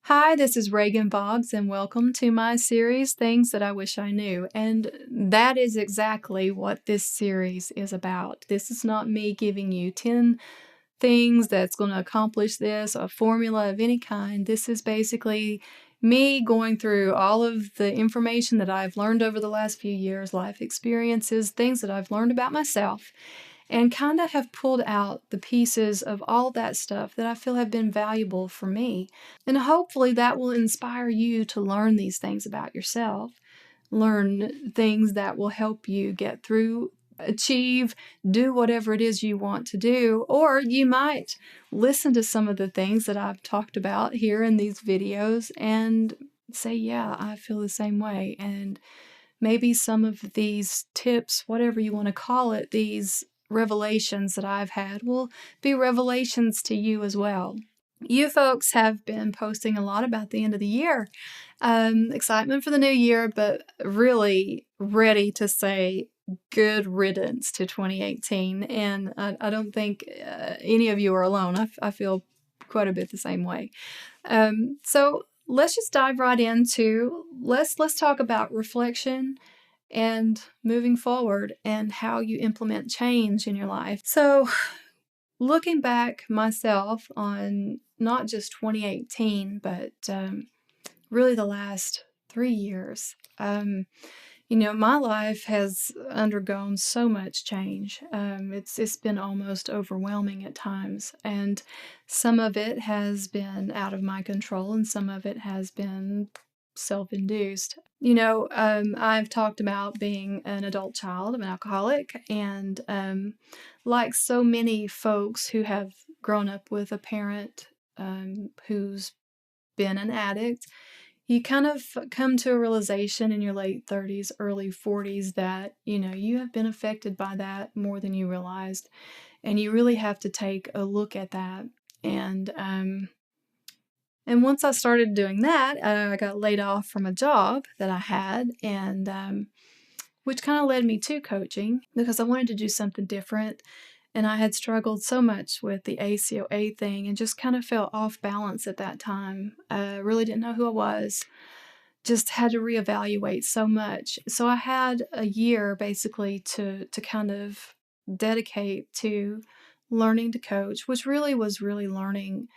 Hi, this is Reagan Boggs, and welcome to my series, Things That I Wish I Knew. And that is exactly what this series is about. This is not me giving you 10 things that's going to accomplish this, a formula of any kind. This is basically me going through all of the information that I've learned over the last few years, life experiences, things that I've learned about myself, and kind of have pulled out the pieces of all that stuff that I feel have been valuable for me. And hopefully that will inspire you to learn these things about yourself, learn things that will help you get through, achieve, do whatever it is you want to do. Or you might listen to some of the things that I've talked about here in these videos and say, yeah, I feel the same way. And maybe some of these tips, whatever you want to call it, these revelations that I've had will be revelations to you as well. You folks have been posting a lot about the end of the year. Excitement for the new year, but really ready to say good riddance to 2018. And I don't think any of you are alone. I feel quite a bit the same way. So let's just dive right into, let's talk about reflection and moving forward and how you implement change in your life. So looking back myself on not just 2018, but really the last 3 years, my life has undergone so much change. It's been almost overwhelming at times, and some of it has been out of my control, and some of it has been self-induced. I've talked about being an adult child of an alcoholic, and like so many folks who have grown up with a parent who's been an addict, you kind of come to a realization in your late 30s, early 40s that, you have been affected by that more than you realized. And you really have to take a look at that. And once I started doing that, I got laid off from a job that I had, and which kind of led me to coaching because I wanted to do something different. And I had struggled so much with the ACOA thing and just kind of felt off balance at that time. Really didn't know who I was. Just had to reevaluate so much. So I had a year basically to kind of dedicate to learning to coach, which really was learning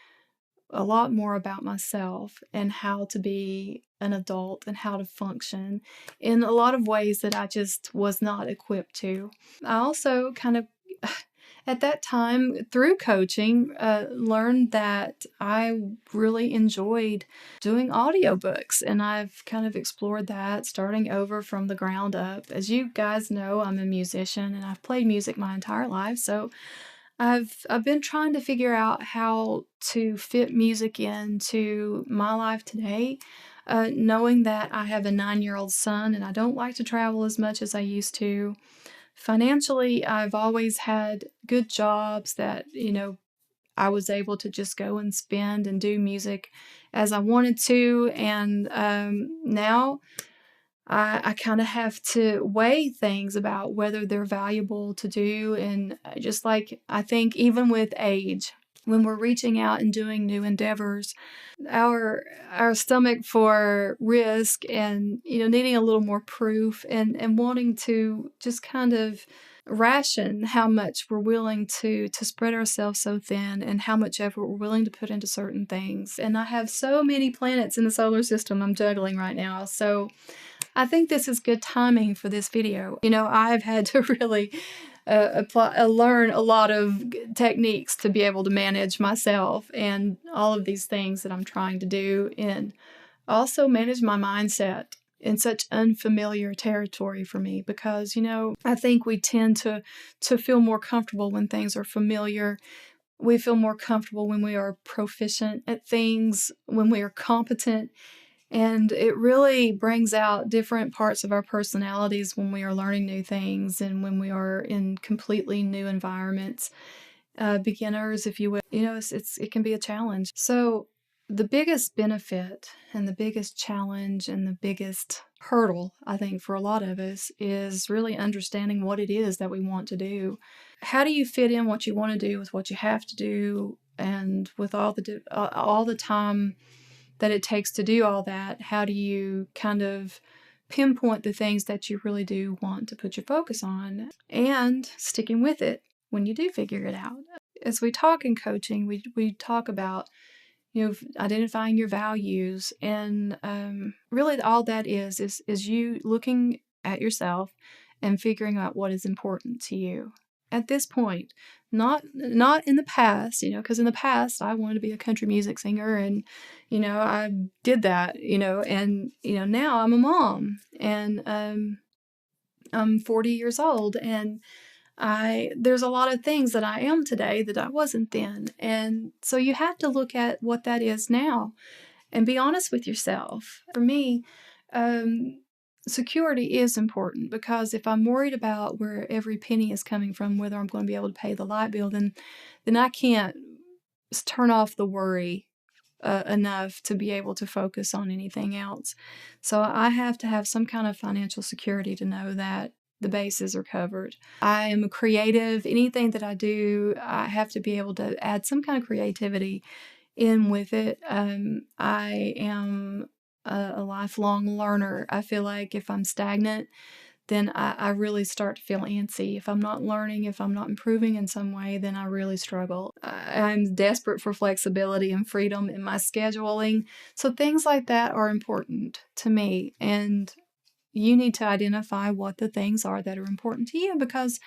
a lot more about myself and how to be an adult and how to function in a lot of ways that I just was not equipped to. I also kind of at that time, through coaching, learned that I really enjoyed doing audiobooks, and I've kind of explored that, starting over from the ground up. As you guys know, I'm a musician, and I've played music my entire life, so I've been trying to figure out how to fit music into my life today, knowing that I have a 9-year-old son, and I don't like to travel as much as I used to. Financially, I've always had good jobs that, I was able to just go and spend and do music as I wanted to. And now I kind of have to weigh things about whether they're valuable to do. And just like I think, even with age, when we're reaching out and doing new endeavors, our stomach for risk and needing a little more proof and wanting to just kind of ration how much we're willing to spread ourselves so thin and how much effort we're willing to put into certain things. And I have so many planets in the solar system I'm juggling right now, so I think this is good timing for this video. I've had to really learn a lot of techniques to be able to manage myself and all of these things that I'm trying to do, and also manage my mindset in such unfamiliar territory for me, because I think we tend to feel more comfortable when things are familiar. We feel more comfortable when we are proficient at things, when we are competent. And it really brings out different parts of our personalities when we are learning new things and when we are in completely new environments. Beginners, if you will, it can be a challenge. So the biggest benefit and the biggest challenge and the biggest hurdle, I think, for a lot of us is really understanding what it is that we want to do. How do you fit in what you want to do with what you have to do, and with all the time that it takes to do all that, how do you kind of pinpoint the things that you really do want to put your focus on and sticking with it when you do figure it out. As we talk in coaching, we talk about, identifying your values, and really all that is you looking at yourself and figuring out what is important to you at this point. Not in the past, because in the past I wanted to be a country music singer, and I did that, and now I'm a mom, and I'm 40 years old, and there's a lot of things that I am today that I wasn't then. And so you have to look at what that is now and be honest with yourself. For me, security is important, because if I'm worried about where every penny is coming from, whether I'm going to be able to pay the light bill, then I can't turn off the worry enough to be able to focus on anything else. So I have to have some kind of financial security to know that the bases are covered. I am a creative. Anything that I do, I have to be able to add some kind of creativity in with it. I am a lifelong learner. I feel like if I'm stagnant, then I really start to feel antsy. If I'm not learning, if I'm not improving in some way, then I really struggle. I'm desperate for flexibility and freedom in my scheduling. So things like that are important to me. And you need to identify what the things are that are important to you, because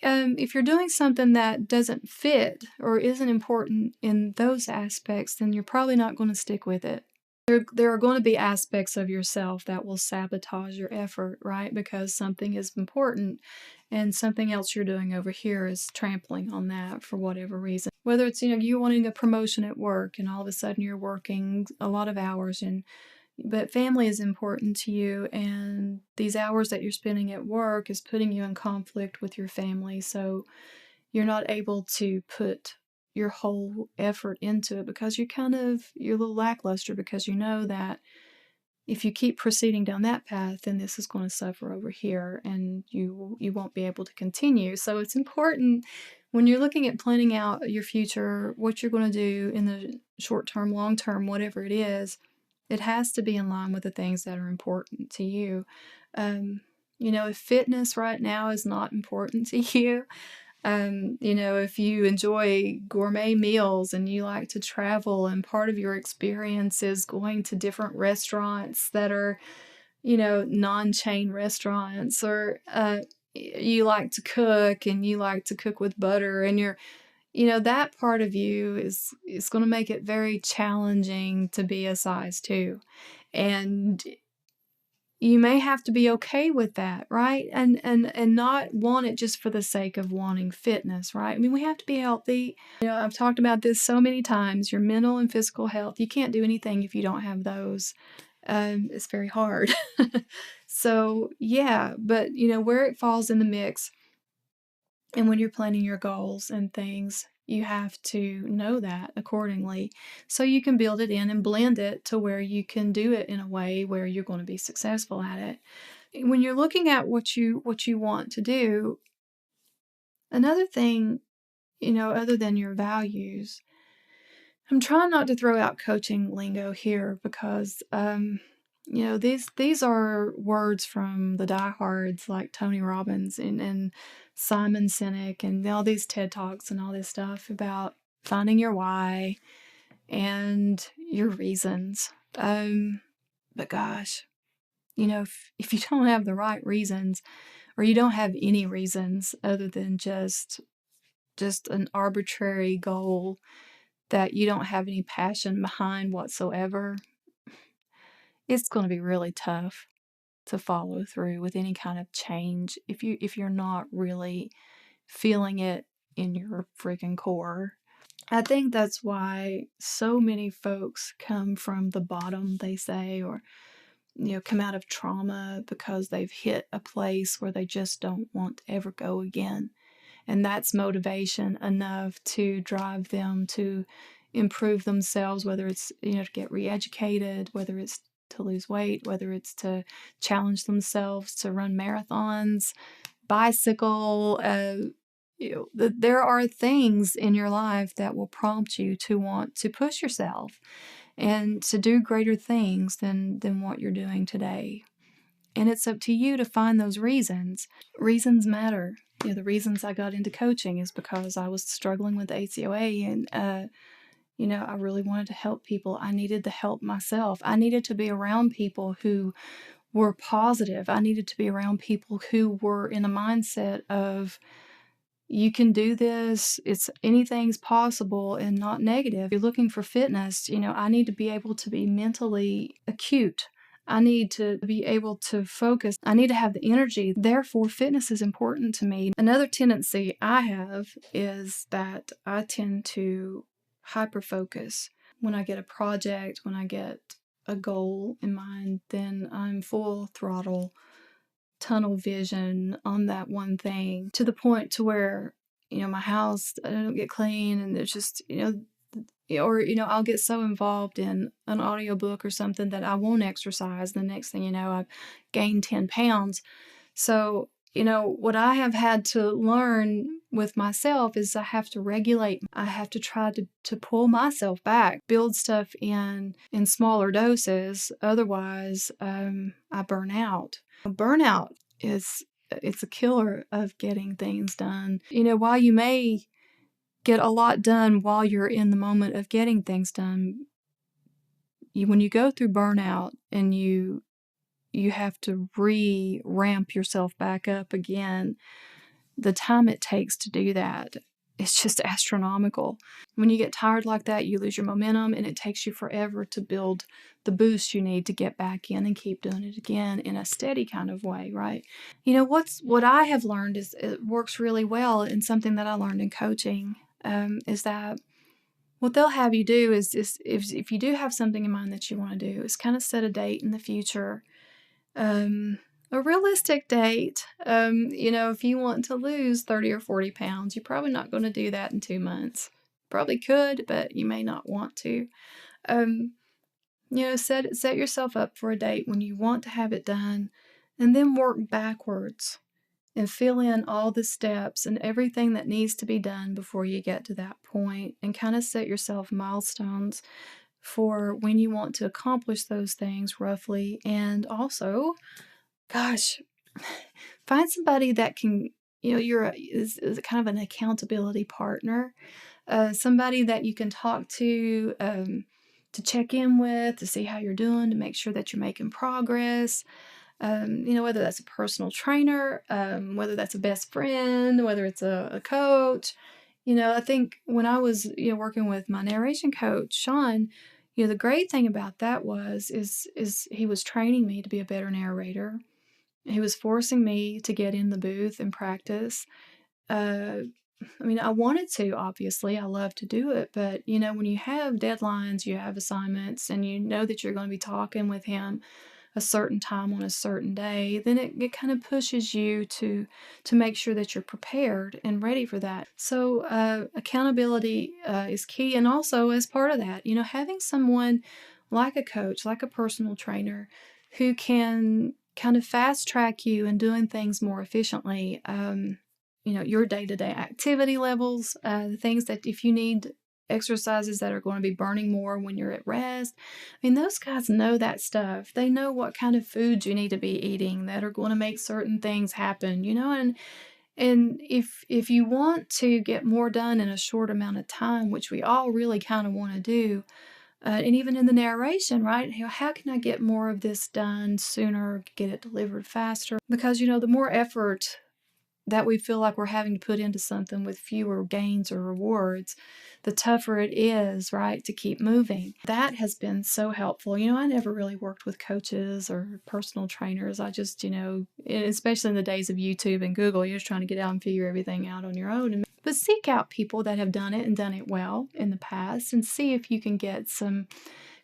if you're doing something that doesn't fit or isn't important in those aspects, then you're probably not going to stick with it. There are going to be aspects of yourself that will sabotage your effort, right? Because something is important and something else you're doing over here is trampling on that for whatever reason. Whether it's, you wanting a promotion at work and all of a sudden you're working a lot of hours, but family is important to you, and these hours that you're spending at work is putting you in conflict with your family. So you're not able to put your whole effort into it because you're a little lackluster, because you know that if you keep proceeding down that path, then this is going to suffer over here and you won't be able to continue. So it's important when you're looking at planning out your future, what you're going to do in the short term, long term, whatever it is, it has to be in line with the things that are important to you. If fitness right now is not important to you, if you enjoy gourmet meals and you like to travel, and part of your experience is going to different restaurants that are, non-chain restaurants, or you like to cook and you like to cook with butter, and that part of you is going to make it very challenging to be a size 2. And you may have to be okay with that, right? And not want it just for the sake of wanting fitness, right? I mean, we have to be healthy. I've talked about this so many times. Your mental and physical health, you can't do anything if you don't have those. It's very hard. So, yeah, but, where it falls in the mix, and when you're planning your goals and things, you have to know that accordingly, so you can build it in and blend it to where you can do it in a way where you're going to be successful at it. When you're looking at what you want to do, another thing, other than your values, I'm trying not to throw out coaching lingo here, because these are words from the diehards like Tony Robbins and Simon Sinek, and all these TED Talks and all this stuff about finding your why and your reasons. But gosh, if you don't have the right reasons, or you don't have any reasons other than just an arbitrary goal that you don't have any passion behind whatsoever, it's going to be really tough to follow through with any kind of change if you're not really feeling it in your freaking core. I think that's why so many folks come from the bottom, they say, or come out of trauma because they've hit a place where they just don't want to ever go again. And that's motivation enough to drive them to improve themselves, whether it's, to get re-educated, whether it's to lose weight, whether it's to challenge themselves to run marathons, bicycle. There are things in your life that will prompt you to want to push yourself. and to do greater things than what you're doing today. And it's up to you to find those reasons. Reasons matter. The reasons I got into coaching is because I was struggling with ACOA, and I really wanted to help people. I needed to help myself. I needed to be around people who were positive. I needed to be around people who were in a mindset of, you can do this, anything's possible, and not negative. If you're looking for fitness, I need to be able to be mentally acute. I need to be able to focus. I need to have the energy. Therefore, fitness is important to me. Another tendency I have is that I tend to hyper focus. When I get a project, when I get a goal in mind, then I'm full throttle, tunnel vision on that one thing, to the point to where, my house, I don't get clean, and there's just, or, I'll get so involved in an audiobook or something that I won't exercise. The next thing you know, I've gained 10 pounds. So, what I have had to learn with myself is I have to regulate. I have to try to pull myself back, build stuff in smaller doses. Otherwise, I burn out. Burnout it's a killer of getting things done. While you may get a lot done while you're in the moment of getting things done, when you go through burnout and you have to ramp yourself back up again, the time it takes to do that, it's just astronomical. When you get tired like that, you lose your momentum, and it takes you forever to build the boost you need to get back in and keep doing it again in a steady kind of way, right? What I have learned is it works really well, and something that I learned in coaching is that what they'll have you do is if you do have something in mind that you want to do, is kind of set a date in the future. A realistic date. If you want to lose 30 or 40 pounds, you're probably not going to do that in 2 months. Probably could, but you may not want to. Set yourself up for a date when you want to have it done, and then work backwards and fill in all the steps and everything that needs to be done before you get to that point, and kind of set yourself milestones for when you want to accomplish those things roughly. And also, gosh, find somebody that can, is kind of an accountability partner, somebody that you can talk to check in with, to see how you're doing, to make sure that you're making progress. Whether that's a personal trainer, whether that's a best friend, whether it's a coach. I think when I was, working with my narration coach, Sean, the great thing about that is he was training me to be a better narrator. He was forcing me to get in the booth and practice. I wanted to, obviously. I love to do it. But, when you have deadlines, you have assignments, and you know that you're going to be talking with him a certain time on a certain day, then it kind of pushes you to make sure that you're prepared and ready for that. So accountability is key. And also, as part of that, having someone like a coach, like a personal trainer, who can kind of fast track you in doing things more efficiently. Your day-to-day activity levels, the things that if you need exercises that are going to be burning more when you're at rest. Those guys know that stuff. They know what kind of foods you need to be eating that are going to make certain things happen, and if you want to get more done in a short amount of time, which we all really kind of want to do, and even in the narration, right? How can I get more of this done sooner, get it delivered faster? Because, the more effort that we feel like we're having to put into something with fewer gains or rewards, the tougher it is, right, to keep moving. That has been so helpful. I never really worked with coaches or personal trainers. I just, especially in the days of YouTube and Google, you're just trying to get out and figure everything out on your own. But seek out people that have done it and done it well in the past, and see if you can get some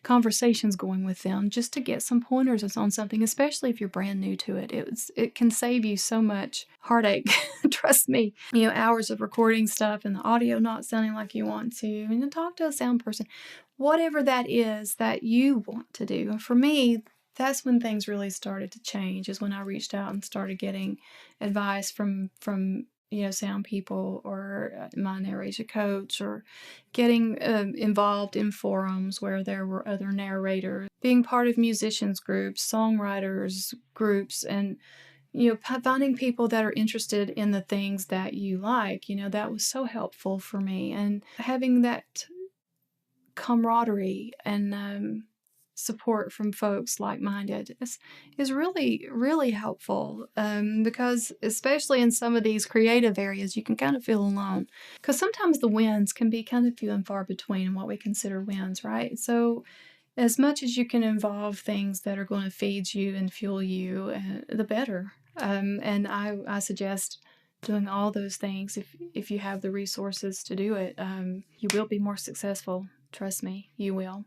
conversations going with them just to get some pointers on something, especially if you're brand new to it. It can save you so much heartache. Trust me. Hours of recording stuff and the audio not sounding like you want to, and talk to a sound person. Whatever that is that you want to do. And for me, that's when things really started to change, is when I reached out and started getting advice from sound people or my narration coach, or getting involved in forums where there were other narrators, being part of musicians groups, songwriters groups, and finding people that are interested in the things that you like, that was so helpful for me. And having that camaraderie and support from folks like-minded is really, really helpful, because especially in some of these creative areas, you can kind of feel alone. Because sometimes the wins can be kind of few and far between, what we consider wins, right? So as much as you can involve things that are going to feed you and fuel you, the better. And I suggest doing all those things if you have the resources to do it. You will be more successful. Trust me, you will,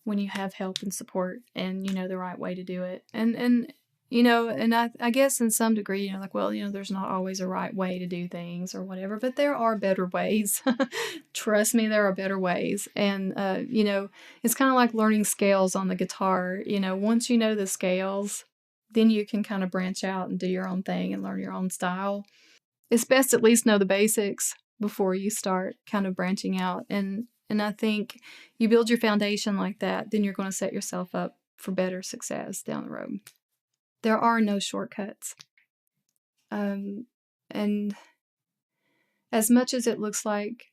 when you have help and support and you know the right way to do it. And I guess in some degree, like, well, there's not always a right way to do things or whatever, but there are better ways. Trust me, there are better ways. And, it's kind of like learning scales on the guitar. Once you know the scales, then you can kind of branch out and do your own thing and learn your own style. It's best to at least know the basics before you start kind of branching out. And I think you build your foundation like that, then you're going to set yourself up for better success down the road. There are no shortcuts. And as much as it looks like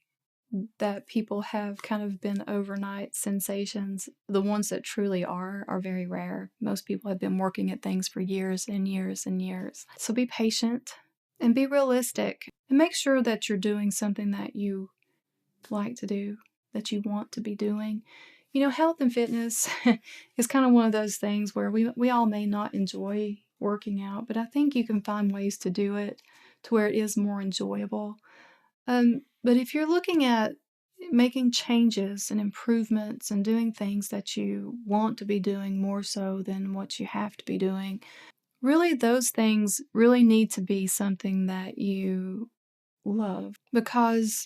that people have kind of been overnight sensations, the ones that truly are very rare. Most people have been working at things for years and years and years. So be patient and be realistic, and make sure that you're doing something that you like to do, that you want to be doing. Health and fitness is kind of one of those things where we all may not enjoy working out, but I think you can find ways to do it to where it is more enjoyable. But if you're looking at making changes and improvements and doing things that you want to be doing more so than what you have to be doing, really those things really need to be something that you love, because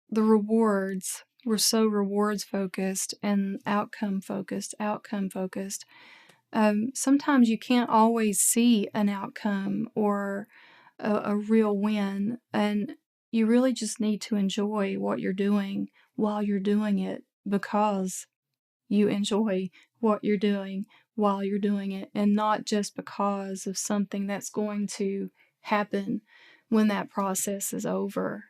the rewards were so rewards focused and outcome focused. Sometimes you can't always see an outcome or a real win, and you really just need to enjoy what you're doing while you're doing it, because you enjoy what you're doing while you're doing it, and not just because of something that's going to happen when that process is over.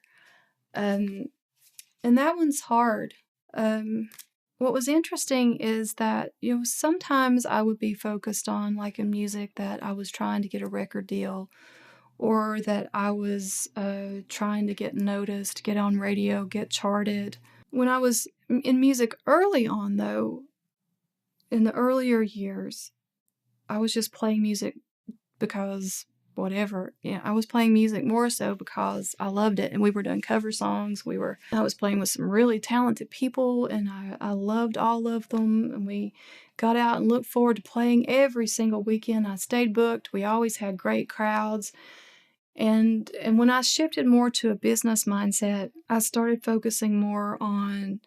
And that one's hard. What was interesting is that, sometimes I would be focused on, like in music, that I was trying to get a record deal, or that I was trying to get noticed, get on radio, get charted. When I was in music early on, though, in the earlier years, I was just playing music because whatever. I was playing music more so because I loved it, and we were doing cover songs. I was playing with some really talented people, and I loved all of them, and we got out and looked forward to playing every single weekend. I stayed booked. We always had great crowds. And when I shifted more to a business mindset, I started focusing more on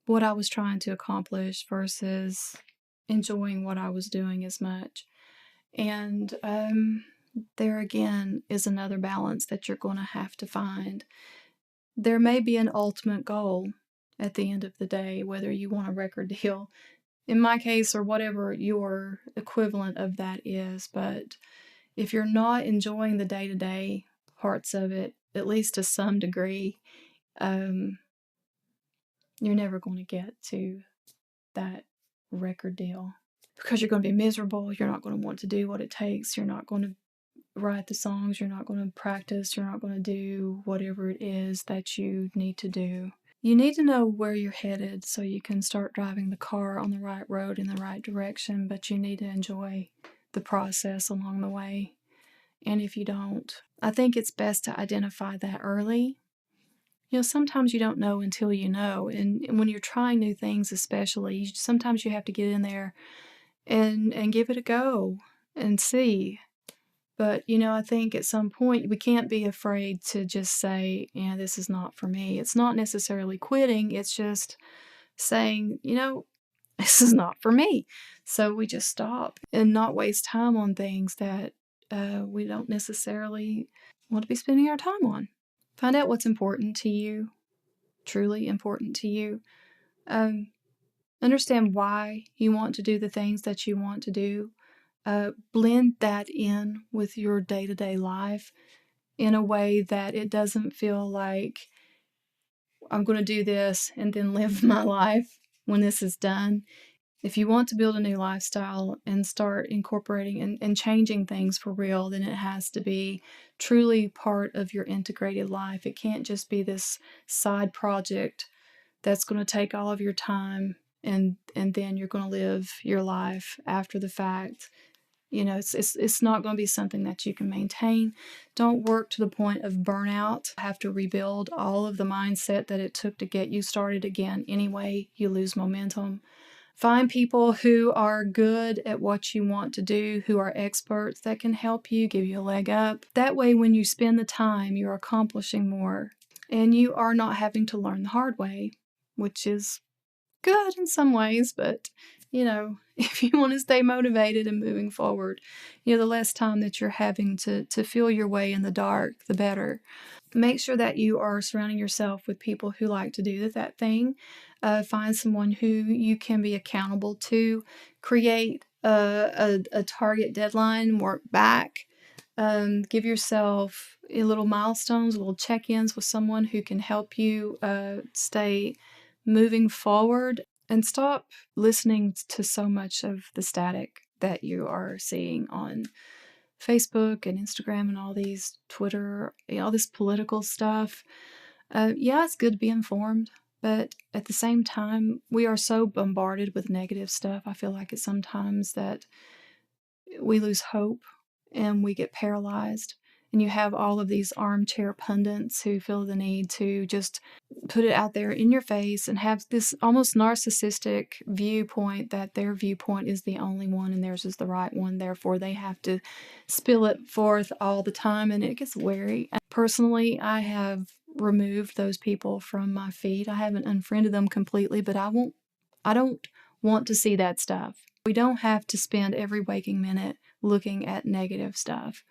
what I was trying to accomplish versus enjoying what I was doing as much. And there again is another balance that you're going to have to find. There may be an ultimate goal at the end of the day, whether you want a record deal, in my case, or whatever your equivalent of that is. But if you're not enjoying the day-to-day parts of it, at least to some degree, you're never going to get to that record deal, because you're going to be miserable. You're not going to want to do what it takes. You're not going to write the songs. You're not going to practice. You're not going to do whatever it is that you need to do. You need to know where you're headed so you can start driving the car on the right road in the right direction, but you need to enjoy the process along the way. And if you don't, I think it's best to identify that early. Sometimes you don't know until you know. And when you're trying new things, especially, sometimes you have to get in there and give it a go and see. But, I think at some point we can't be afraid to just say, this is not for me. It's not necessarily quitting. It's just saying, this is not for me. So we just stop and not waste time on things that we don't necessarily want to be spending our time on. Find out what's important to you, truly important to you. Understand why you want to do the things that you want to do. Blend that in with your day-to-day life in a way that it doesn't feel like I'm going to do this and then live my life when this is done. If you want to build a new lifestyle and start incorporating and changing things for real, then it has to be truly part of your integrated life. It can't just be this side project that's going to take all of your time and then you're going to live your life after the fact. You know, it's not going to be something that you can maintain. Don't work to the point of burnout. Have to rebuild all of the mindset that it took to get you started again. Anyway, you lose momentum. Find people who are good at what you want to do, who are experts that can help you, give you a leg up. That way, when you spend the time, you're accomplishing more and you are not having to learn the hard way, which is good in some ways, but you know, if you want to stay motivated and moving forward, you know, the less time that you're having to feel your way in the dark, the better. Make sure that you are surrounding yourself with people who like to do that thing. Find someone who you can be accountable to. Create a target deadline, work back. Give yourself little milestones, little check-ins with someone who can help you stay moving forward, and stop listening to so much of the static that you are seeing on Facebook and Instagram and all these Twitter, all this political stuff. Yeah, it's good to be informed, but at the same time, we are so bombarded with negative stuff. I feel like it's sometimes that we lose hope and we get paralyzed. And you have all of these armchair pundits who feel the need to just put it out there in your face and have this almost narcissistic viewpoint that their viewpoint is the only one and theirs is the right one. Therefore, they have to spill it forth all the time, and it gets weary. Personally, I have removed those people from my feed. I haven't unfriended them completely, but I don't want to see that stuff. We don't have to spend every waking minute looking at negative stuff.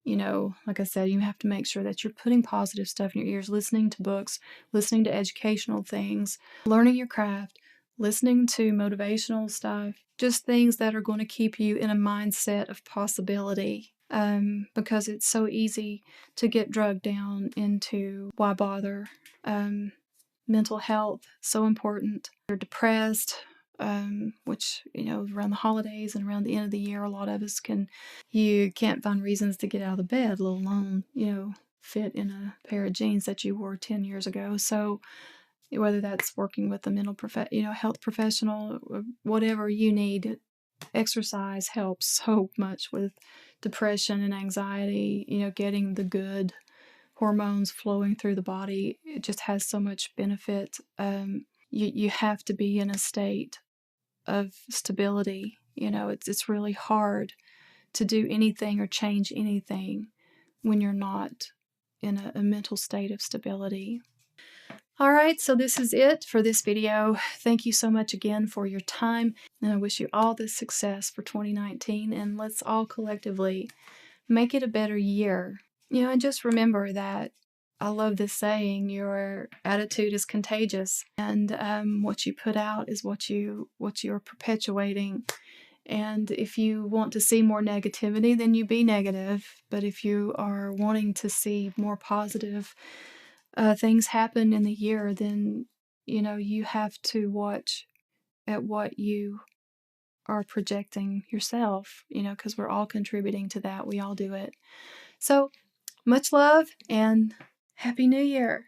You know, like I said, you have to make sure that you're putting positive stuff in your ears, listening to books, listening to educational things, learning your craft, listening to motivational stuff, just things that are going to keep you in a mindset of possibility. Because it's so easy to get drugged down into why bother. Mental health, so important. You're depressed, which, you know, around the holidays and around the end of the year, a lot of us you can't find reasons to get out of the bed, let alone, you know, fit in a pair of jeans that you wore 10 years ago. So whether that's working with a health professional, or whatever you need, exercise helps so much with depression and anxiety, you know, getting the good hormones flowing through the body. It just has so much benefit. You have to be in a state of stability. You know, it's really hard to do anything or change anything when you're not in a mental state of stability. All right, so this is it for this video. Thank you so much again for your time, and I wish you all the success for 2019, and let's all collectively make it a better year. You know, and just remember that I love this saying, your attitude is contagious, and what you put out is what you're perpetuating. And if you want to see more negativity, then you be negative. But if you are wanting to see more positive things happen in the year, then, you know, you have to watch at what you are projecting yourself, you know, because we're all contributing to that. We all do it. So much love and Happy New Year.